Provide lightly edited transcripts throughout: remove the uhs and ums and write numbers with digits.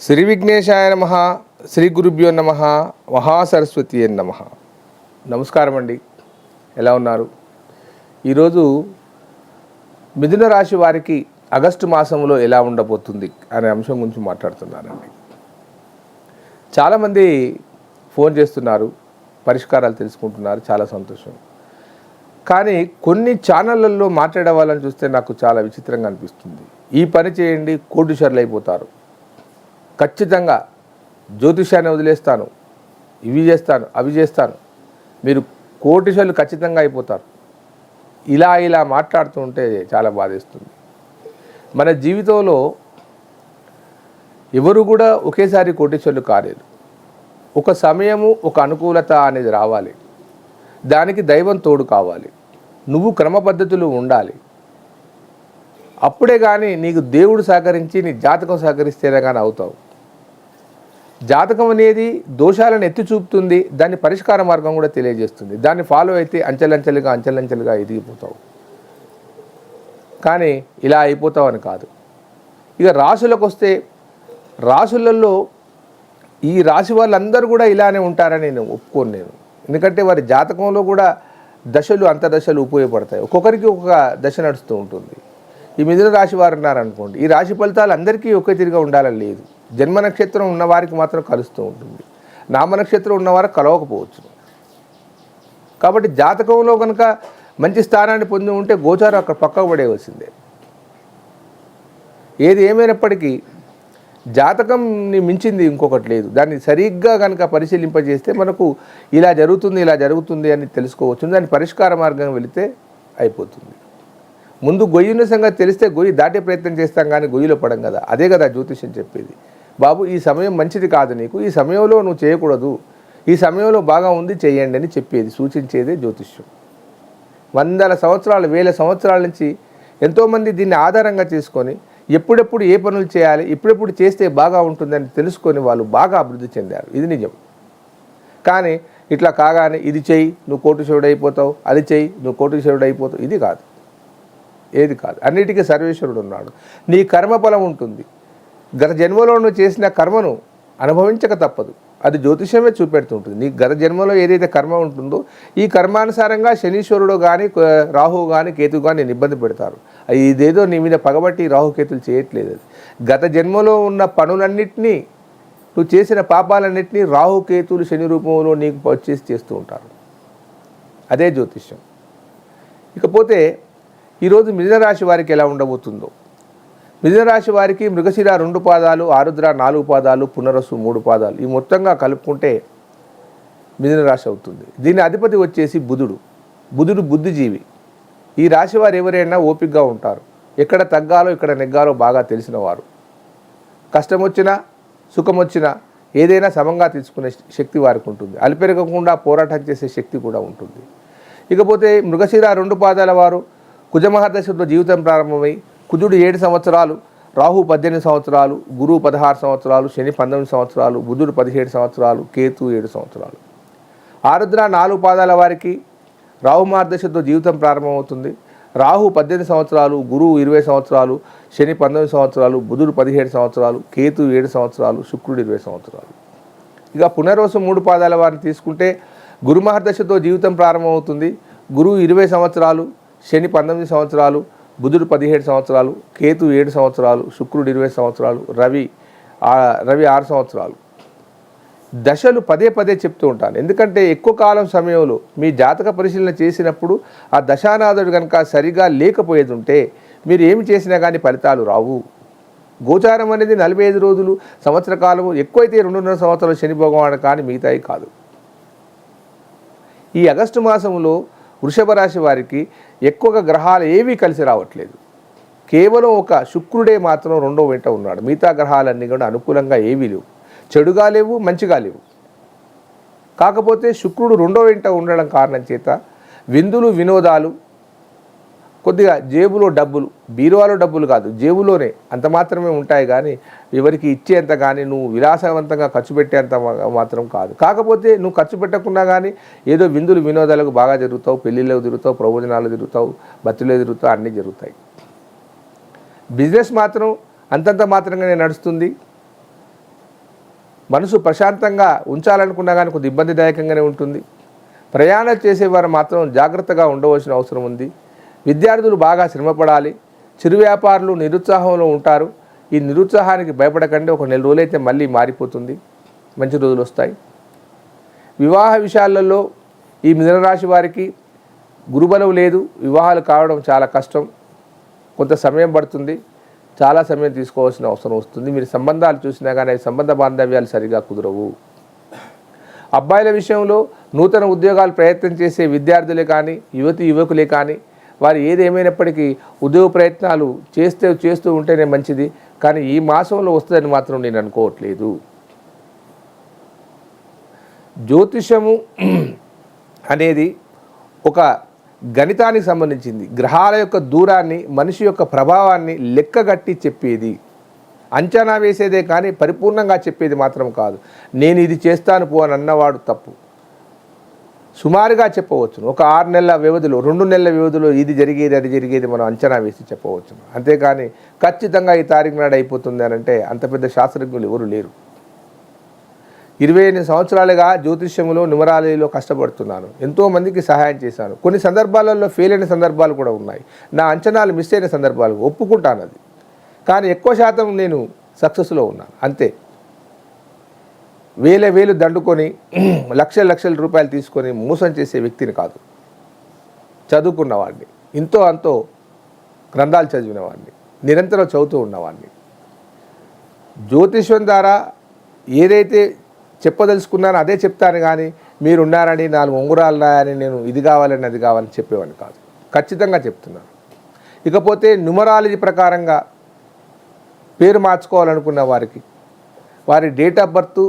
శ్రీ విఘ్నేశాయ నమః. శ్రీ గురుభ్యో నమః. మహాసరస్వతి నమః. నమస్కారం అండి. ఎలా ఉన్నారు? ఈరోజు మిథున రాశి వారికి ఆగస్టు మాసంలో ఎలా ఉండబోతుంది అనే అంశం గురించి మాట్లాడుతున్నానండి. చాలామంది ఫోన్ చేస్తున్నారు, పరిష్కారాలు తెలుసుకుంటున్నారు, చాలా సంతోషం. కానీ కొన్ని ఛానళ్ళల్లో మాట్లాడే వాళ్ళని చూస్తే నాకు చాలా విచిత్రంగా అనిపిస్తుంది. ఈ పని చేయండి, కోటీశ్వరులు అయిపోతారు, ఖచ్చితంగా జ్యోతిష్యాన్ని వదిలేస్తాను, ఇవి చేస్తాను, అవి చేస్తాను, మీరు కోటీశ్వరులు ఖచ్చితంగా అయిపోతారు, ఇలా మాట్లాడుతూ ఉంటే చాలా బాధేస్తుంది. మన జీవితంలో ఎవరు కూడా ఒకేసారి కోటీశ్వరులు కాలేరు. ఒక సమయము, ఒక అనుకూలత అనేది రావాలి. దానికి దైవం తోడు కావాలి. నువ్వు క్రమ పద్ధతులు ఉండాలి. అప్పుడే కానీ నీకు దేవుడు సహకరించి నీ జాతకం సహకరిస్తేనే కానీ అవుతావు. జాతకం అనేది దోషాలను ఎత్తి చూపుతుంది, దాని పరిష్కార మార్గం కూడా తెలియజేస్తుంది. దాన్ని ఫాలో అయితే అంచెలంచెలుగా ఎదిగిపోతావు. కానీ ఇలా అయిపోతావు అని కాదు. ఇక రాశులకు వస్తే, రాశులలో ఈ రాశి వాళ్ళందరూ కూడా ఇలానే ఉంటారని నేను ఒప్పుకోను. ఎందుకంటే వారి జాతకంలో కూడా దశలు, అంతర్దశలు ఉపయోగపడతాయి. ఒక్కొక్కరికి ఒక్కొక్క దశ నడుస్తూ ఉంటుంది. ఈ మిథున రాశి వారు ఉన్నారనుకోండి, ఈ రాశి ఫలితాలు అందరికీ ఒకే తిరిగా ఉండాలని లేదు. జన్మ నక్షత్రం ఉన్నవారికి మాత్రం కలుస్తూ ఉంటుంది, నామ నక్షత్రం ఉన్నవారు కలవకపోవచ్చు. కాబట్టి జాతకంలో కనుక మంచి స్థానాన్ని పొంది ఉంటే గోచారం అక్కడ పక్కకు పడేవలసిందే. ఏది ఏమైనప్పటికీ జాతకంని మించింది ఇంకొకటి లేదు. దాన్ని సరిగ్గా కనుక పరిశీలింపజేస్తే మనకు ఇలా జరుగుతుంది అని తెలుసుకోవచ్చు. దాని పరిష్కార మార్గం వెళితే అయిపోతుంది. ముందు గొయ్యిన సంగతి తెలిస్తే గొయ్యి దాటే ప్రయత్నం చేస్తాం, కానీ గొయ్యిలో పడం కదా. అదే కదా జ్యోతిష్యం చెప్పేది. బాబు, ఈ సమయం మంచిది కాదు, నీకు ఈ సమయంలో నువ్వు చేయకూడదు, ఈ సమయంలో బాగా ఉంది చేయండి అని చెప్పేది, సూచించేదే జ్యోతిష్యం. వందల సంవత్సరాలు, వేల సంవత్సరాల నుంచి ఎంతోమంది దీన్ని ఆధారంగా చేసుకొని ఎప్పుడెప్పుడు ఏ పనులు చేయాలి, ఎప్పుడెప్పుడు చేస్తే బాగా ఉంటుందని తెలుసుకొని వాళ్ళు బాగా అభివృద్ధి చెందారు. ఇది నిజం. కానీ ఇట్లా కాగానే ఇది చెయ్యి నువ్వు కోటీశ్వరుడు అయిపోతావు, అది చెయ్యి నువ్వు కోటీశ్వరుడు అయిపోతావు, ఇది కాదు, ఏది కాదు. అన్నిటికీ సర్వేశ్వరుడు ఉన్నాడు. నీ కర్మఫలం ఉంటుంది. గత జన్మలో నువ్వు చేసిన కర్మను అనుభవించక తప్పదు. అది జ్యోతిషమే చూపెడుతుంటుంది. నీ గత జన్మలో ఏదైతే కర్మ ఉంటుందో ఈ కర్మానుసారంగా శనీశ్వరుడు కానీ, రాహువు కానీ, కేతువు కానీ నేను ఇబ్బంది పెడతారు. ఇదేదో నీ మీద పగబట్టి రాహుకేతులు చేయట్లేదు. అది గత జన్మలో ఉన్న పనులన్నింటినీ, నువ్వు చేసిన పాపాలన్నింటినీ రాహుకేతువులు శని రూపంలో నీకు వచ్చేసి చేస్తూ ఉంటారు. అదే జ్యోతిష్యం. ఇకపోతే ఈరోజు మిథున రాశి వారికి ఎలా ఉండబోతుందో. మిథున రాశి వారికి మృగశిర 2 పాదాలు, ఆరుద్ర 4 పాదాలు, పునరసు 3 పాదాలు, ఈ మొత్తంగా కలుపుకుంటే మిథున రాశి అవుతుంది. దీని అధిపతి వచ్చేసి బుధుడు బుద్ధిజీవి. ఈ రాశి వారు ఎవరైనా ఓపికగా ఉంటారు. ఎక్కడ తగ్గాలో ఎక్కడ నెగ్గాలో బాగా తెలిసిన వారు. కష్టం వచ్చినా సుఖం వచ్చినా ఏదైనా సమంగా తీసుకునే శక్తి వారికి ఉంటుంది. అలిపెరగకుండా పోరాటం చేసే శక్తి కూడా ఉంటుంది. ఇకపోతే మృగశిర 2 పాదాల వారు కుజమహర్దశతో జీవితం ప్రారంభమై, కుజుడు 7 సంవత్సరాలు, రాహు 18 సంవత్సరాలు, గురువు 16 సంవత్సరాలు, శని 19 సంవత్సరాలు, బుధుడు 17 సంవత్సరాలు, కేతు 7 సంవత్సరాలు. ఆరుద్ర 4 పాదాల వారికి రాహు మార్గదశతో జీవితం ప్రారంభమవుతుంది. రాహు 18 సంవత్సరాలు, గురువు 20 సంవత్సరాలు, శని 19 సంవత్సరాలు, బుధుడు 17 సంవత్సరాలు, కేతు 7 సంవత్సరాలు, శుక్రుడు 20 సంవత్సరాలు. ఇక పునర్వసు 3 పాదాల వారిని తీసుకుంటే గురు మహర్దశతో జీవితం ప్రారంభమవుతుంది. గురువు 20 సంవత్సరాలు, శని 19 సంవత్సరాలు, బుధుడు 17 సంవత్సరాలు, కేతు 7 సంవత్సరాలు, శుక్రుడు 20 సంవత్సరాలు, రవి 6 సంవత్సరాలు. దశలు పదే చెప్తూ ఉంటాను. ఎందుకంటే ఎక్కువ కాలం సమయంలో మీ జాతక పరిశీలన చేసినప్పుడు ఆ దశానాథుడు కనుక సరిగా లేకపోయేది ఉంటే మీరు ఏమి చేసినా కానీ ఫలితాలు రావు. గోచారం అనేది 45 రోజులు, సంవత్సర కాలము, ఎక్కువైతే 2.5 సంవత్సరాలు శని భగవానుడు, కానీ మిగతాయి కాదు. ఈ ఆగస్టు మాసంలో వృషభ రాశి వారికి ఎక్కువగా గ్రహాలు ఏవీ కలిసి రావట్లేదు. కేవలం ఒక శుక్రుడే మాత్రం 2వ వెంట ఉన్నాడు. మిగతా గ్రహాలన్నీ కూడా అనుకూలంగా ఏవీ లేవు. చెడుగా లేవు, మంచిగా లేవు. కాకపోతే శుక్రుడు 2వ వెంట ఉండడం కారణం చేత విందులు, వినోదాలు, కొద్దిగా జేబులో డబ్బులు, బీరువాలో డబ్బులు కాదు, జేబులోనే అంత మాత్రమే ఉంటాయి. కానీ ఎవరికి ఇచ్చేంత కానీ నువ్వు విలాసవంతంగా ఖర్చు పెట్టేంత మాత్రం కాదు. కాకపోతే నువ్వు ఖర్చు పెట్టకుండా కానీ ఏదో విందులు, వినోదాలకు బాగా జరుగుతావు, పెళ్ళిళ్ళకు తిరుగుతావు, ప్రవచనాలు తిరుగుతావు, బతులు తిరుగుతావు, అన్నీ జరుగుతాయి. బిజినెస్ మాత్రం అంతంత మాత్రంగానే నడుస్తుంది. మనసు ప్రశాంతంగా ఉంచాలనుకున్నా కానీ కొద్ది ఇబ్బందిదాయకంగానే ఉంటుంది. ప్రయాణాలు చేసేవారు మాత్రం జాగ్రత్తగా ఉండవలసిన అవసరం ఉంది. విద్యార్థులు బాగా శ్రమపడాలి. చిరు వ్యాపారులు నిరుత్సాహంలో ఉంటారు. ఈ నిరుత్సాహానికి భయపడకండి. ఒక నెల రోజులైతే మళ్ళీ మారిపోతుంది, మంచి రోజులు వస్తాయి. వివాహ విషయాలలో ఈ మిథునరాశి వారికి గురుబలం లేదు. వివాహాలు కావడం చాలా కష్టం, కొంత సమయం పడుతుంది, చాలా సమయం తీసుకోవాల్సిన అవసరం వస్తుంది. మీరు సంబంధాలు చూసినా కానీ సంబంధ బాంధవ్యాలు సరిగా కుదరవు. అబ్బాయిల విషయంలో నూతన ఉద్యోగాలు ప్రయత్నం చేసే విద్యార్థులే కానీ యువకులే కానీ వారు ఏదేమైనప్పటికీ ఉద్యోగ ప్రయత్నాలు చేస్తూ ఉంటేనే మంచిది. కానీ ఈ మాసంలో వస్తుందని మాత్రం నేను అనుకోవట్లేదు. జ్యోతిషము అనేది ఒక గణితానికి సంబంధించింది. గ్రహాల యొక్క దూరాన్ని, మనిషి యొక్క ప్రభావాన్ని లెక్కగట్టి చెప్పేది, అంచనా వేసేదే కానీ పరిపూర్ణంగా చెప్పేది మాత్రం కాదు. నేను ఇది చేస్తాను పో అని అన్నవాడు తప్పు. సుమారుగా చెప్పవచ్చును. ఒక 6 నెలల వ్యవధిలో, 2 నెలల వ్యవధిలో ఇది జరిగేది అది జరిగేది మనం అంచనా వేసి చెప్పవచ్చును. అంతేకాని ఖచ్చితంగా ఈ తారీఖు నాడు అయిపోతుంది అని అంటే అంత పెద్ద శాస్త్రజ్ఞులు ఎవరు లేరు. 28 సంవత్సరాలుగా జ్యోతిష్యములో న్యూమరాలజీలో కష్టపడుతున్నాను. ఎంతోమందికి సహాయం చేశాను. కొన్ని సందర్భాలలో ఫెయిల్ అయిన సందర్భాలు కూడా ఉన్నాయి. నా అంచనాలు మిస్ అయిన సందర్భాలు ఒప్పుకుంటాను అది. కానీ ఎక్కువ శాతం నేను సక్సెస్లో ఉన్నాను అంతే. వేలు దండుకొని లక్షల రూపాయలు తీసుకొని మోసం చేసే వ్యక్తిని కాదు. చదువుకున్నవాడిని, ఇంతో అంతో గ్రంథాలు చదివిన వాడిని, నిరంతరం చదువుతూ ఉన్నవాడిని. జ్యోతిష్యం ద్వారా ఏదైతే చెప్పదలుచుకున్నానో అదే చెప్తాను. కానీ మీరున్నారని 4 ఉంగరాలు ఉన్నాయని నేను ఇది కావాలని అది కావాలని చెప్పేవాడిని కాదు. ఖచ్చితంగా చెప్తున్నాను. ఇకపోతే న్యూమరాలజీ ప్రకారంగా పేరు మార్చుకోవాలనుకున్న వారికి వారి డేట్ ఆఫ్ బర్త్,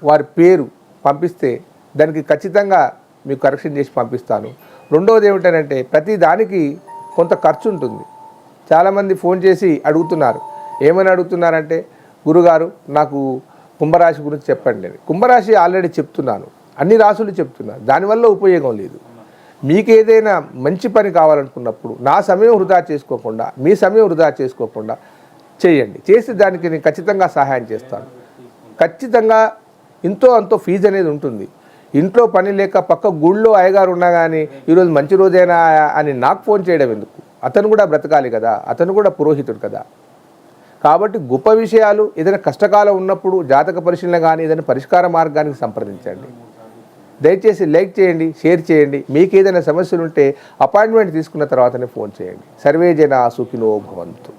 వారి పేరు పంపిస్తే దానికి ఖచ్చితంగా మీకు కరెక్షన్ చేసి పంపిస్తాను. రెండవది ఏమిటంటే ప్రతి దానికి కొంత ఖర్చు ఉంటుంది. చాలామంది ఫోన్ చేసి అడుగుతున్నారు. ఏమని అడుగుతున్నారంటే, గురుగారు నాకు కుంభరాశి గురించి చెప్పండి అని. కుంభరాశి ఆల్రెడీ చెప్తున్నాను, అన్ని రాశులు చెప్తున్నాను, దానివల్ల ఉపయోగం లేదు. మీకు ఏదైనా మంచి పని కావాలనుకున్నప్పుడు నా సమయం వృధా చేసుకోకుండా, మీ సమయం వృధా చేసుకోకుండా చేయండి. చేసి దానికి నేను ఖచ్చితంగా సహాయం చేస్తాను. ఖచ్చితంగా ఇంతో అంతో ఫీజు అనేది ఉంటుంది. ఇంట్లో పని లేక పక్క గుళ్ళో అయ్యగారు ఉన్నా కానీ ఈరోజు మంచి రోజైనా అని నాకు ఫోన్ చేయడం ఎందుకు? అతను కూడా బ్రతకాలి కదా, అతను కూడా పురోహితుడు కదా. కాబట్టి గొప్ప విషయాలు ఏదైనా కష్టకాలం ఉన్నప్పుడు జాతక పరిశీలన కానీ ఏదైనా పరిష్కార మార్గానికి సంప్రదించండి. దయచేసి లైక్ చేయండి, షేర్ చేయండి. మీకు ఏదైనా సమస్యలు ఉంటే అపాయింట్మెంట్ తీసుకున్న తర్వాతనే ఫోన్ చేయండి. సర్వే జనా సుఖినో భవంతు.